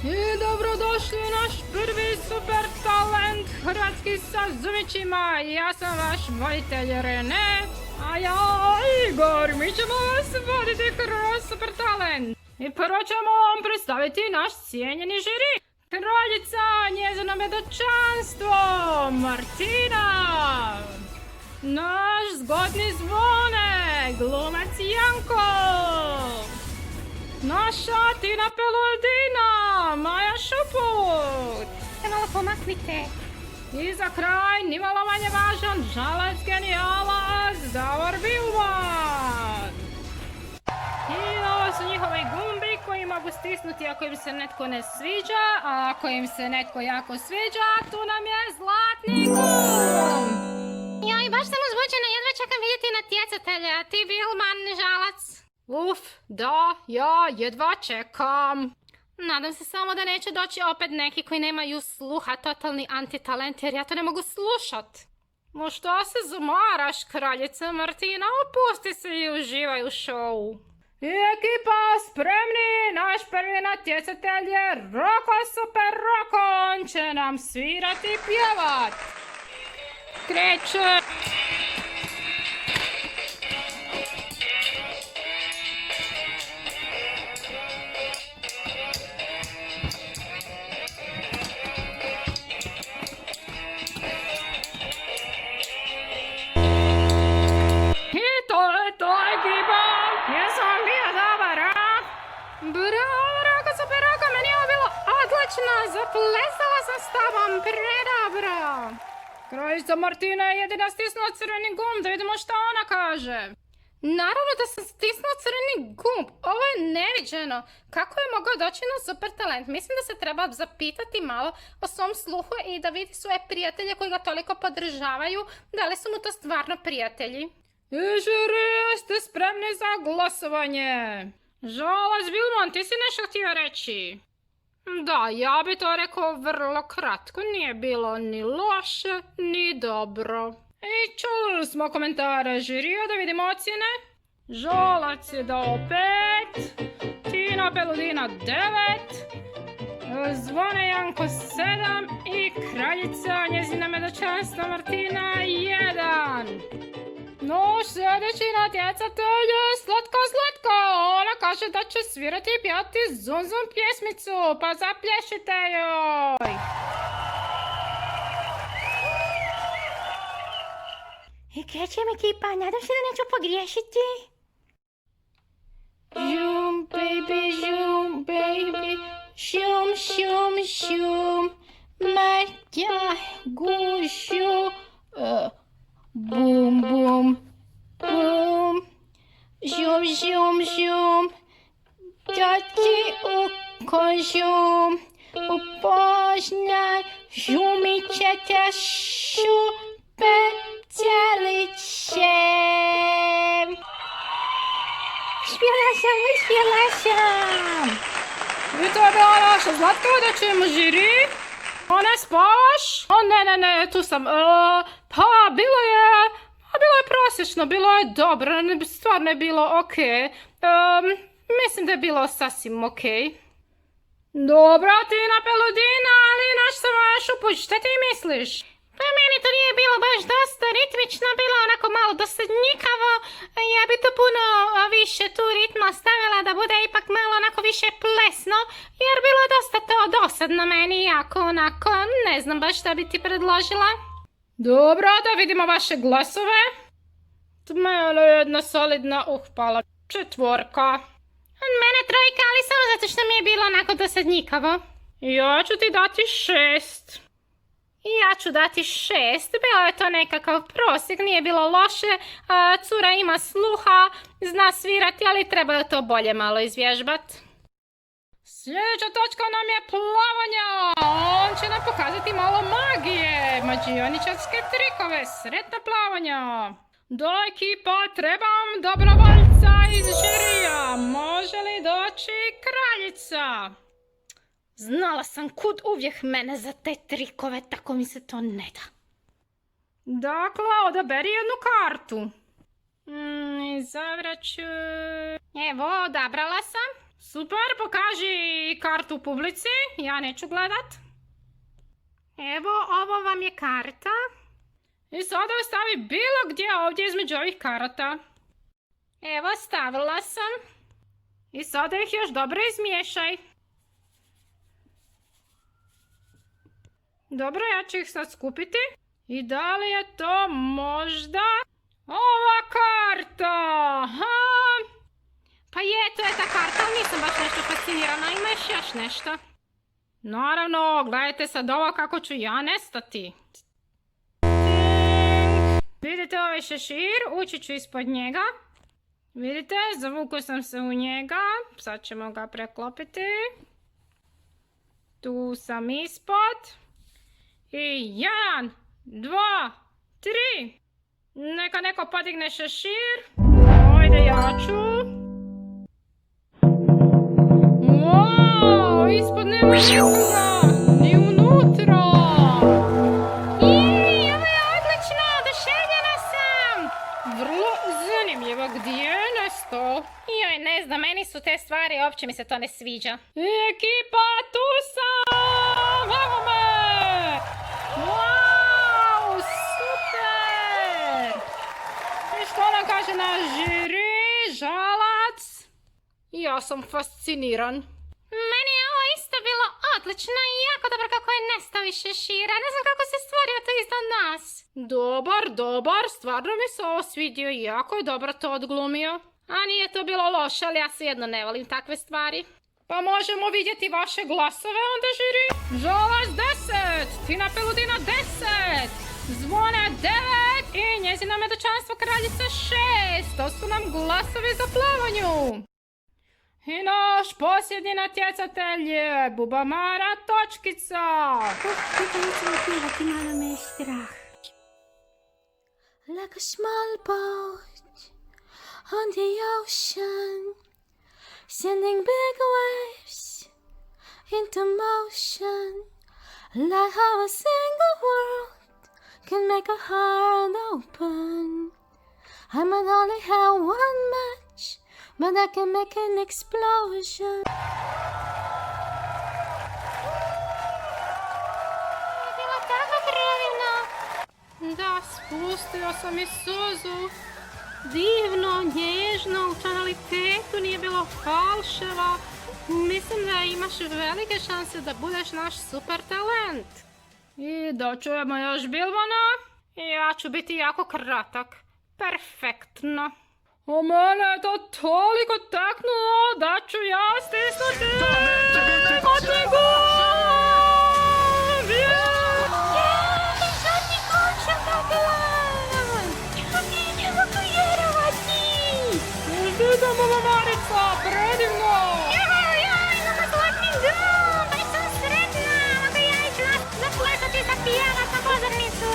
I dobrodošli u naš prvi super talent Hrvatski sa Zumićima. Ja sam vaš voditelj Rene, a ja Igor. Mi ćemo vas voditi kroz super talent. I prvo ćemo vam predstaviti naš cijenjeni žiri. Kraljica, njezino medočanstvo, Martina. Naš zgodni zvone, glumac Janko. Naša Tina Peludina, Maja Šuput. Se malo pomaknite. I za kraj, nimalo manje važan, žalac genijalac, Davor Bilman. I ovo su njihovi gumbi koji mogu stisnuti ako im se netko ne sviđa, a ako im se netko jako sviđa, tu nam je zlatni gumb. Joj, baš sam uzbuđena, jedva čekam vidjeti natjecatelja. Ti Bilman, žalac. Uf, da, ja jedva čekam. Nadam se samo da neće doći opet neki koji nemaju sluha, totalni antitalent, jer ja to ne mogu slušat. No šta se zamaraš, kraljica Martina, opusti se i uživaj u šovu. I ekipa, spremni, naš prvi natjecatelj je Roko Super Roko, on će nam svirati i pjevat. Kreće! Zaplesala sam s tobom, predobro. Kraljica Martina je jedina stisnula crveni gumb, da vidimo šta ona kaže. Naravno da sam stisnula crveni gumb, ovo je neviđeno. Kako je mogao doći na super talent? Mislim da se treba zapitati malo o svom sluhu i da vidi svoje prijatelje koji ga toliko podržavaju. Da li su mu to stvarno prijatelji? I žiri, jeste spremni za glasovanje? Žalac Bilman, ti si nešto htio reći? Da, ja bi to rekao vrlo kratko, nije bilo ni loše, ni dobro. I čuli smo komentare žirija, da vidimo ocjene. Žalac je dao 5, Tina Peludina 9, Zvone Janko 7 i kraljica njezina medočanstva Martina 1. No, sljedeći natjecatelj je Slatka Slatka. Ona kaže da će svirati i pjevati Zum Zum pjesmicu, pa zaplješite joj. I krećem ekipa, nadam se da neću pogriješiti. Zoom baby, šum, šum, šum, Matja gušu, bum, bum, bum, žum, žum, žum, doći u konžum, upoznaj, žumit ćete šupe celiće. Uspjela sam. I to je bila naša Zlatka, da ćemo žiri. O, ne spavaš? O, ne, tu sam. Pa, bilo je prosječno, bilo je dobro, stvarno je bilo okej. Mislim da je bilo sasvim okej. Dobro, Tina Peludina, ali naš sam Maja Šuput, šta ti misliš? Pa meni to nije bilo baš dosta ritmično, bilo onako malo dosadnjikavo. Ja bi to puno više tu ritma stavila da bude ipak malo onako više plesno, jer bilo je dosta to dosadno meni, jako onako, ne znam baš šta bi ti predložila. Dobro, da vidimo vaše glasove. Mene jedna solidna, pala 4. Mene 3, ali samo zato što mi je bilo onako dosadnjikavo. Ja ću ti dati 6. Ja ću dati 6, bilo je to nekakav prosjek, nije bilo loše, cura ima sluha, zna svirati, ali treba je to bolje malo izvježbat. Sljedeća točka nam je plavanja, on će nam pokazati malo magije, mađioničarske trikove, sretna plavanja. Do ekipa, trebam dobrovoljca iz žirija, može li doći kraljica? Znala sam kud uvijek mene za te trikove, tako mi se to ne da. Dakle, odaberi jednu kartu. Izabrat ću... Evo, odabrala sam. Super, pokaži kartu publici, ja neću gledat. Evo, ovo vam je karta. I sada stavi bilo gdje ovdje između ovih karata. Evo, stavila sam. I sada ih još dobro izmiješaj. Dobro, ja ću ih sad skupiti. I da li je to možda ova karta? Ha? Pa je, to je ta karta, ali nisam baš nešto fascinirana. Ima još nešto. Naravno, gledajte sad ovo kako ću ja nestati. Vidite ovaj šešir, ući ću ispod njega. Vidite, zavukao sam se u njega. Sad ćemo ga preklopiti. Tu sam ispod. I 1, 2, 3. Neka neko podigne šešir. Ajde, ja ću. Wow, ispod nema nikoga. Ni unutra. Jej, ovo je odlično, oduševljena sam. Vrlo zanimljivo, gdje je nestao? Joj, ne znam, meni su te stvari, uopće mi se to ne sviđa. Ekipa, tu sam! Evo me! Wow, super! I što nam kaže naš žiri, žalac? Ja sam fasciniran. Meni je ovo isto bilo odlično i jako dobro kako je nestao iz šešira. Ne znam kako se stvorio to iznad nas. Dobar, stvarno mi se ovo svidio i jako je dobro to odglumio. A nije to bilo loše, ali ja svejedno ne volim takve stvari. Pa možemo vidjeti vaše glasove onda, žiri. Žalac 10, Tina Peludina 10, Zvone 9 i njezino medočanstvo kraljica 6. To su nam glasovi za plavanju. I naš posljednji natjecatelj je Bubamara Točkica. Nikad nećemo pjevati, malo me je strah. Like a small boat on the ocean, sending big waves into motion, like how a single word can make a heart open. I might only have one match, but I can make an explosion. Je bilo tako predivno. Da, spustio sam i suzu. Divno, nježno, u tonalitetu nije bilo falševo. Mislim da imaš velike šanse da budeš naš super talent. I da čujemo još Bilbona. Ja ću biti jako kratak. Perfektno. O mene je to toliko taknulo da ću ja stisnuti motni gol! Zadnji gol sam dobila! Ne mogu vjerovati! Vidimo, Marica, predivno! Imamo zlatni gol! Baš sam sretna! Mogu ja ići zaplesati za pijavat na pozornicu!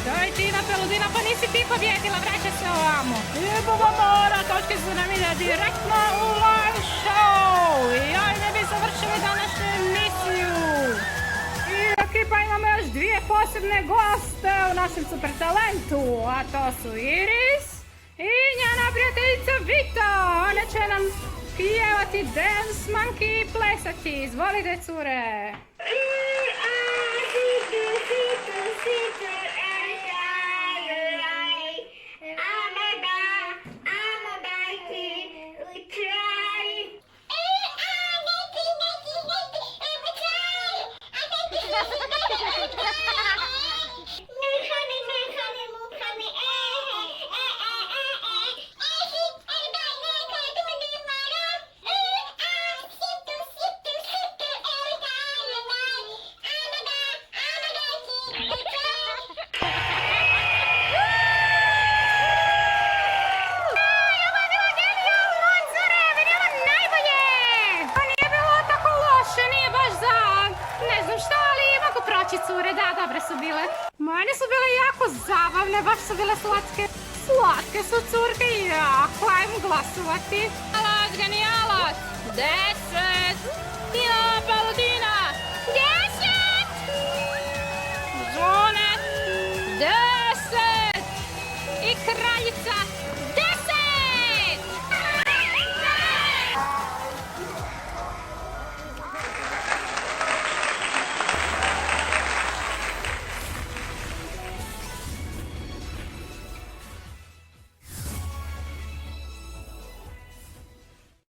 Daj Tina Peludina, pa nisi ti pobjedila, vraća se ovamo. I Bubamara, točke su nam ide direktno u live show. I ajde bi završili današnju emisiju. I ekipa, imamo još dvije posebne goste u našem super talentu. A to su Iris i njena prijateljica Vita. One će nam pjevati Dance Monkey i plesati. Izvolite, cure. Cure, da, dobre su bile. Mene su bile jako zabavne, baš su bile slatke. Slatke su curke i jako, ajmo glasovati. Genijalac, genijalac, 10. Joj,